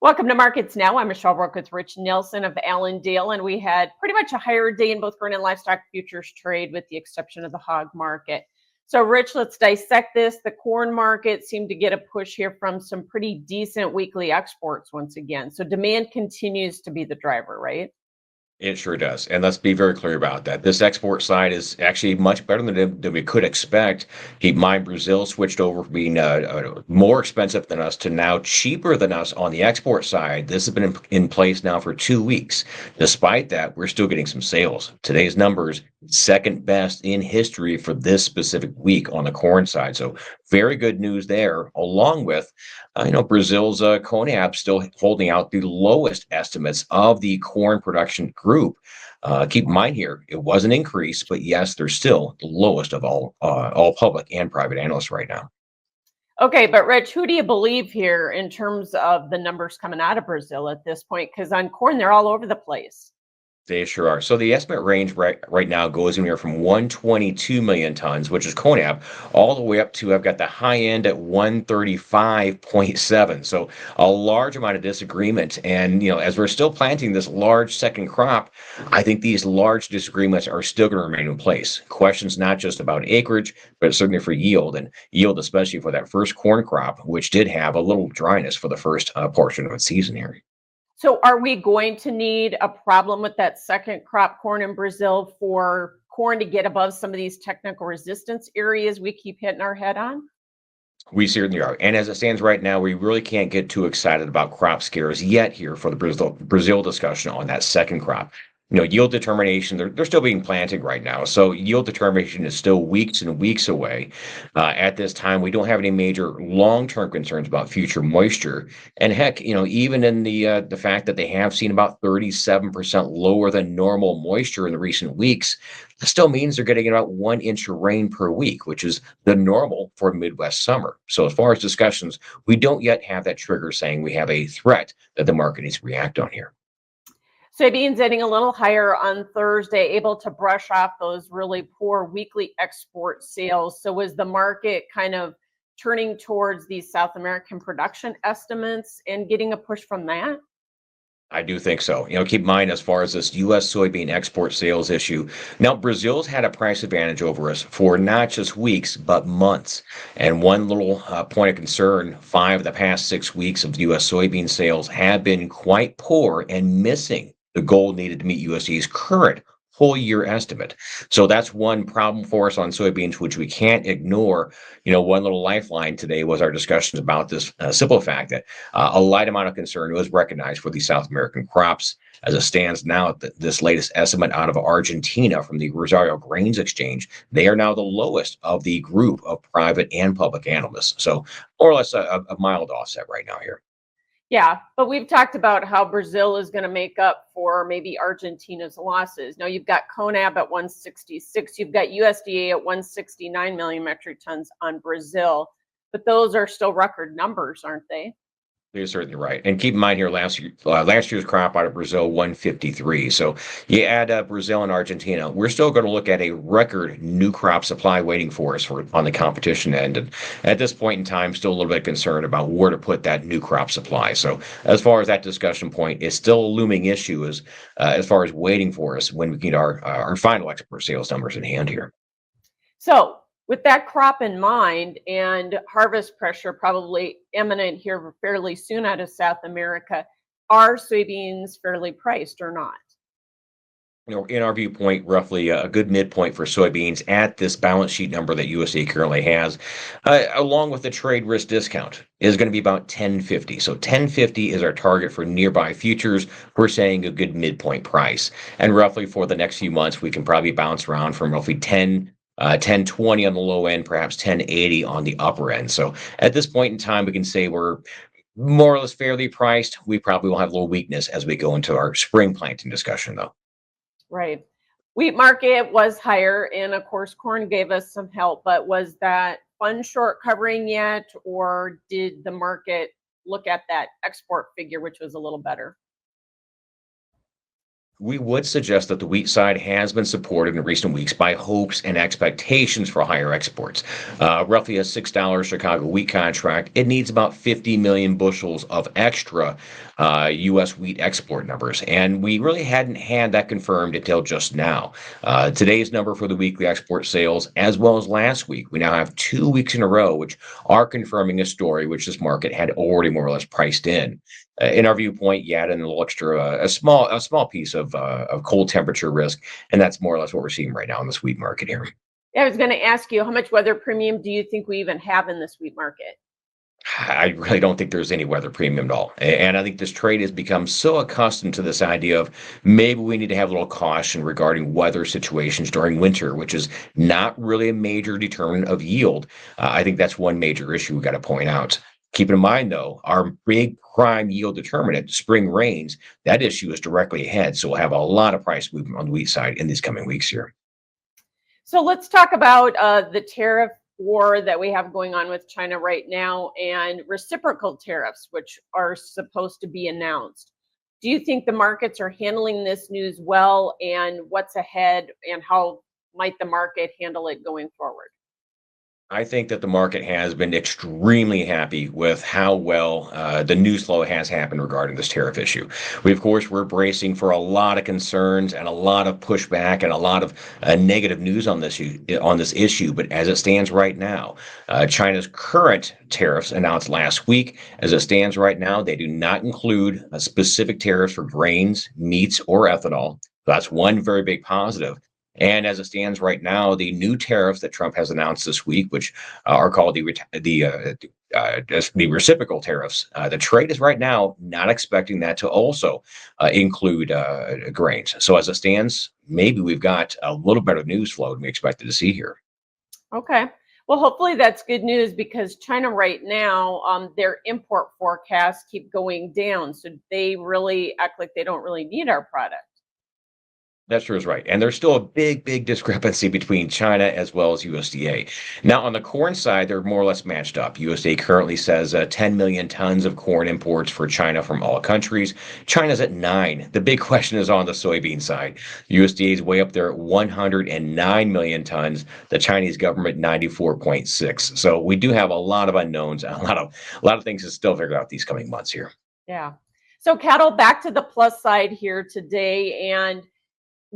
Welcome to Markets Now. I'm Michelle Rook with Rich Nelson of Allendale, and we had pretty much a higher day in both corn and livestock futures trade, with the exception of the hog market. So, Rich, let's dissect this. The corn market seemed to get a push here from some pretty decent weekly exports once again. So, demand continues to be the driver, right? It sure does. And let's be very clear about that. This export side is actually much better than we could expect. Keep in mind, Brazil switched over from being more expensive than us to now cheaper than us on the export side. This has been in place now for 2 weeks. Despite that, we're still getting some sales. Today's numbers, second best in history for this specific week on the corn side. So very good news there, along with Brazil's CONAB still holding out the lowest estimates of the corn production group. Keep in mind here, it was an increase, but yes, they're still the lowest of all public and private analysts right now. Okay, but Rich, who do you believe here in terms of the numbers coming out of Brazil at this point? Because on corn, they're all over the place. They sure are. So the estimate range right now goes anywhere from 122 million tons, which is CONAB, all the way up to I've got the high end at 135.7. So a large amount of disagreement. And as we're still planting this large second crop, I think these large disagreements are still going to remain in place. Questions not just about acreage, but certainly for yield, and yield especially for that first corn crop, which did have a little dryness for the first portion of its season here. So are we going to need a problem with that second crop corn in Brazil for corn to get above some of these technical resistance areas we keep hitting our head on? We certainly are. And as it stands right now, we really can't get too excited about crop scares yet here for the Brazil discussion on that second crop. Yield determination, they're still being planted right now. So yield determination is still weeks and weeks away. At this time, we don't have any major long-term concerns about future moisture. And heck, even in the fact that they have seen about 37% lower than normal moisture in the recent weeks, that still means they're getting about 1 inch of rain per week, which is the normal for Midwest summer. So as far as discussions, we don't yet have that trigger saying we have a threat that the market needs to react on here. Soybeans ending a little higher on Thursday, able to brush off those really poor weekly export sales. So was the market kind of turning towards these South American production estimates and getting a push from that? I do think so. Keep in mind as far as this U.S. soybean export sales issue. Now, Brazil's had a price advantage over us for not just weeks, but months. And one little point of concern, 5 of the past 6 weeks of U.S. soybean sales have been quite poor and missing the goal needed to meet USDA's current whole year estimate. So that's one problem for us on soybeans, which we can't ignore. One little lifeline today was our discussions about this simple fact that a light amount of concern was recognized for these South American crops. As it stands now, this latest estimate out of Argentina from the Rosario Grains Exchange, they are now the lowest of the group of private and public analysts. So more or less a mild offset right now here. Yeah, but we've talked about how Brazil is going to make up for maybe Argentina's losses. Now you've got CONAB at 166, you've got USDA at 169 million metric tons on Brazil, but those are still record numbers, aren't they? You're certainly right. And keep in mind here, last year's crop out of Brazil, 153. So you add Brazil and Argentina, we're still going to look at a record new crop supply waiting for us on the competition end. And at this point in time, still a little bit concerned about where to put that new crop supply. So as far as that discussion point, it's still a looming issue as far as waiting for us when we get our final export sales numbers in hand here. So, with that crop in mind and harvest pressure probably imminent here fairly soon out of South America, are soybeans fairly priced or not? In our viewpoint, roughly a good midpoint for soybeans at this balance sheet number that USDA currently has, along with the trade risk discount, is going to be about 1050. So 1050 is our target for nearby futures. We're saying a good midpoint price. And roughly for the next few months, we can probably bounce around from roughly 1020 on the low end, perhaps 1080 on the upper end. So at this point in time, we can say we're more or less fairly priced. We probably will have a little weakness as we go into our spring planting discussion, though. Right. Wheat market was higher, and of course, corn gave us some help. But was that fund short covering yet, or did the market look at that export figure, which was a little better? We would suggest that the wheat side has been supported in recent weeks by hopes and expectations for higher exports. Roughly a $6 Chicago wheat contract, it needs about 50 million bushels of extra U.S. wheat export numbers. And we really hadn't had that confirmed until just now. Today's number for the weekly export sales, as well as last week, we now have 2 weeks in a row, which are confirming a story which this market had already more or less priced in our viewpoint, you add in a little extra, a small piece of cold temperature risk, and that's more or less what we're seeing right now in this wheat market here. Yeah, I was going to ask you, how much weather premium do you think we even have in this wheat market? I really don't think there's any weather premium at all, and I think this trade has become so accustomed to this idea of maybe we need to have a little caution regarding weather situations during winter, which is not really a major determinant of yield. I think that's one major issue we got to point out. Keep in mind, though, our big prime yield determinant, spring rains, that issue is directly ahead. So we'll have a lot of price movement on the wheat side in these coming weeks here. So let's talk about the tariff war that we have going on with China right now and reciprocal tariffs, which are supposed to be announced. Do you think the markets are handling this news well, and what's ahead, and how might the market handle it going forward? I think that the market has been extremely happy with how well the news flow has happened regarding this tariff issue. We, of course, were bracing for a lot of concerns and a lot of pushback and a lot of negative news on this issue. But as it stands right now, China's current tariffs announced last week, as it stands right now, they do not include specific tariffs for grains, meats, or ethanol. That's one very big positive. And as it stands right now, the new tariffs that Trump has announced this week, which are called the reciprocal tariffs, the trade is right now not expecting that to also include grains. So as it stands, maybe we've got a little better news flow than we expected to see here. Okay. Well, hopefully that's good news because China right now, their import forecasts keep going down. So they really act like they don't really need our product. That sure is right. And there's still a big, big discrepancy between China as well as USDA. Now, on the corn side, they're more or less matched up. USDA currently says 10 million tons of corn imports for China from all countries. China's at 9. The big question is on the soybean side. USDA is way up there at 109 million tons. The Chinese government 94.6. So we do have a lot of unknowns and a lot of things to still figure out these coming months here. Yeah. So cattle back to the plus side here today. And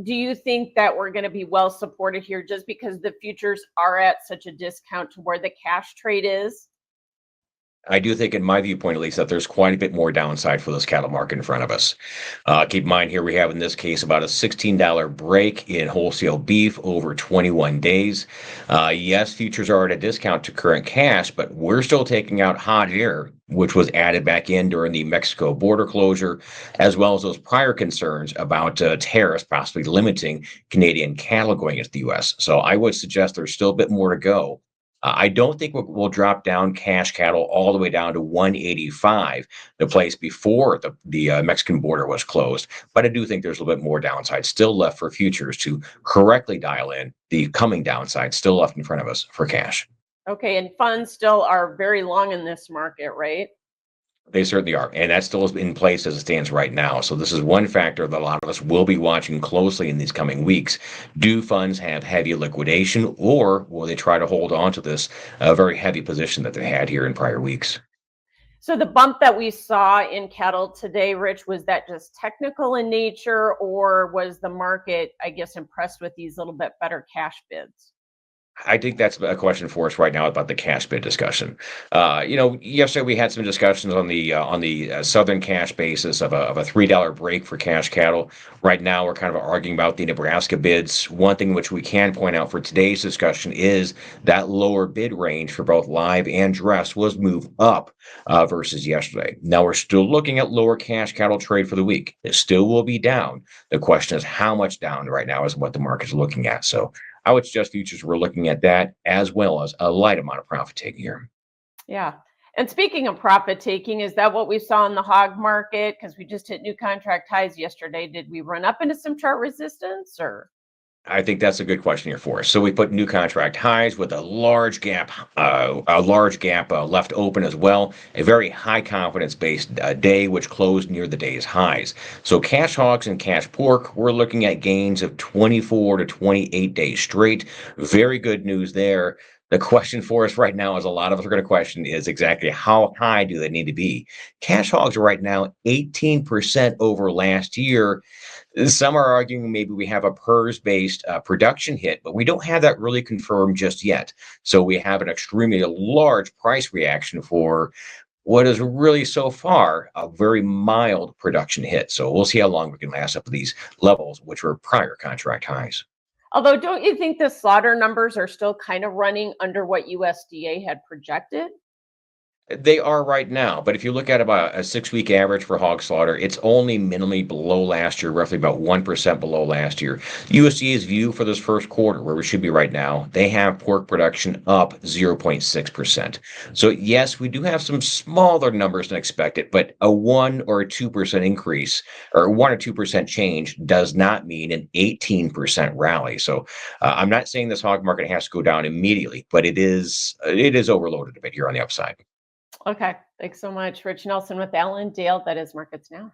do you think that we're going to be well supported here just because the futures are at such a discount to where the cash trade is? I do think, in my viewpoint at least, that there's quite a bit more downside for this cattle market in front of us. Keep in mind here we have in this case about a $16 break in wholesale beef over 21 days. Yes, futures are at a discount to current cash, but we're still taking out hot air, which was added back in during the Mexico border closure, as well as those prior concerns about tariffs possibly limiting Canadian cattle going into the U.S. So I would suggest there's still a bit more to go. I don't think we'll drop down cash cattle all the way down to 185, the place before the Mexican border was closed. But I do think there's a little bit more downside still left for futures to correctly dial in the coming downside still left in front of us for cash. Okay. And funds still are very long in this market, right? They certainly are. And that still is in place as it stands right now. So this is one factor that a lot of us will be watching closely in these coming weeks. Do funds have heavy liquidation, or will they try to hold on to this very heavy position that they had here in prior weeks? So the bump that we saw in cattle today, Rich, was that just technical in nature, or was the market, I guess, impressed with these little bit better cash bids? I think that's a question for us right now about the cash bid discussion. Yesterday we had some discussions on the southern cash basis of a $3 break for cash cattle. Right now we're kind of arguing about the Nebraska bids. One thing which we can point out for today's discussion is that lower bid range for both live and dress was moved up versus yesterday. Now we're still looking at lower cash cattle trade for the week. It still will be down. The question is how much down right now is what the market's looking at. So I would suggest futures we're looking at that as well as a light amount of profit taking here. Yeah. And speaking of profit taking, is that what we saw in the hog market? Because we just hit new contract highs yesterday. Did we run up into some chart resistance or? I think that's a good question here for us. So we put new contract highs with a large gap left open as well. A very high confidence based day, which closed near the day's highs. So cash hogs and cash pork, we're looking at gains of 24 to 28 days straight. Very good news there. The question for us right now, as a lot of us are going to question, is exactly how high do they need to be? Cash hogs are right now 18% over last year. Some are arguing maybe we have a PERS based production hit, but we don't have that really confirmed just yet. So we have an extremely large price reaction for what is really so far a very mild production hit. So we'll see how long we can last up to these levels, which were prior contract highs. Although, don't you think the slaughter numbers are still kind of running under what USDA had projected? They are right now, but if you look at about a 6-week average for hog slaughter, it's only minimally below last year, roughly about 1% below last year. USDA's view for this first quarter, where we should be right now, they have pork production up 0.6%. So yes, we do have some smaller numbers than expected, but a 1 or a 2% increase or 1 or 2% change does not mean an 18% rally. So I'm not saying this hog market has to go down immediately, but it is overloaded a bit here on the upside. Okay, thanks so much. Rich Nelson with Allendale. That is Markets Now.